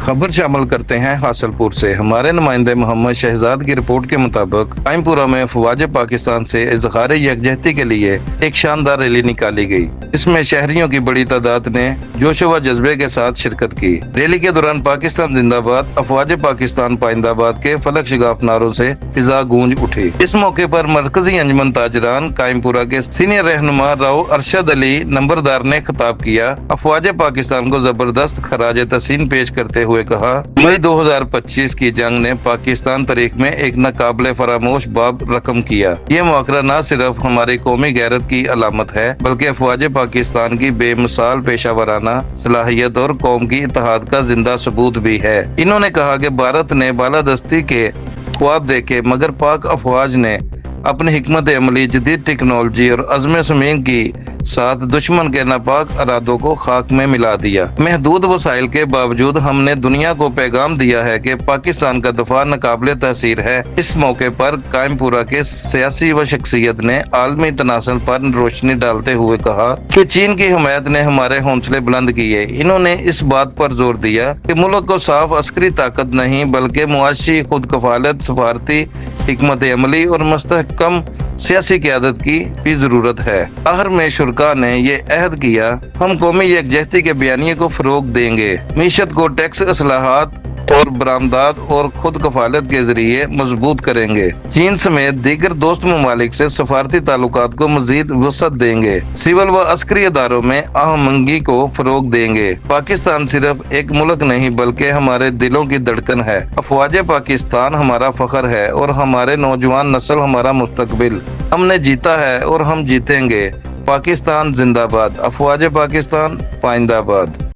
खबर शामिल करते हैं हासलपुर से। हमारे नुमाइंदे मोहम्मद शहजाद की रिपोर्ट के मुताबिक कायमपुरा में अफवाज पाकिस्तान से इजहार यकजहती के लिए एक शानदार रैली निकाली गई। इसमें शहरियों की बड़ी तादाद ने जोश व जज्बे के साथ शिरकत की। रैली के दौरान पाकिस्तान जिंदाबाद, अफवाज पाकिस्तान पाइंदाबाद के फलक शिगाफ नारों से फिजा गूंज उठी। इस मौके पर मरकजी अंजुमन ताजरान कायमपुरा के सीनियर रहनुमा राव अरशद अली नंबरदार ने खिताब किया। अफवाज पाकिस्तान को जबरदस्त खराज तहसीन पेश करते हुए कहा, मई 2025 की जंग ने पाकिस्तान तारीख में एक नाकाबिले फरामोश बाब रकम किया। ये मौक़रा न सिर्फ हमारी कौमी गैरत की अलामत है बल्कि अफवाज पाकिस्तान की बेमिसाल पेशा वराना सलाहियत और कौम की इत्तेहाद का जिंदा सबूत भी है। इन्होंने कहा कि भारत ने बालादस्ती के ख्वाब देखे मगर पाक अफवाज ने अपनी हिकमत अमली, जदीद टेक्नोलॉजी और अज़्म समीम की साथ दुश्मन के नापाक इरादों को खाक में मिला दिया। महदूद वसाइल के बावजूद हमने दुनिया को पैगाम दिया है कि पाकिस्तान का दफा नाकाबिले तहसीर है। इस मौके पर कायमपुरा के सियासी व शख्सियत ने आलमी तनासर पर रोशनी डालते हुए कहा कि चीन की हिमायत ने हमारे हौसले बुलंद किए। इन्होंने इस बात पर जोर दिया कि मुल्क को साफ अस्करी ताकत नहीं बल्कि मुआशी खुद कफालत, सफारती हिकमत अमली और मुस्तहकम सियासी क़यादत की भी जरूरत है। आखिर में शुरका ने ये अहद किया, हम कौमी यकजहती के बयानिए को फरोग देंगे, मीशत को टैक्स असलाहत और बरामदात और खुद कफालत के जरिए मजबूत करेंगे। चीन समेत दीगर दोस्त ममालिक से सफारती ताल्लुकात को मजीद वसअत देंगे। सिविल व अस्करी इदारों में आहमंगी को फरोग देंगे। पाकिस्तान सिर्फ एक मुल्क नहीं बल्कि हमारे दिलों की धड़कन है। अफवाज पाकिस्तान हमारा फख्र है और हमारे नौजवान नस्ल हमारा मुस्तकबिल। हमने जीता है और हम जीतेंगे। पाकिस्तान जिंदाबाद, अफवाज पाकिस्तान पाइंदाबाद।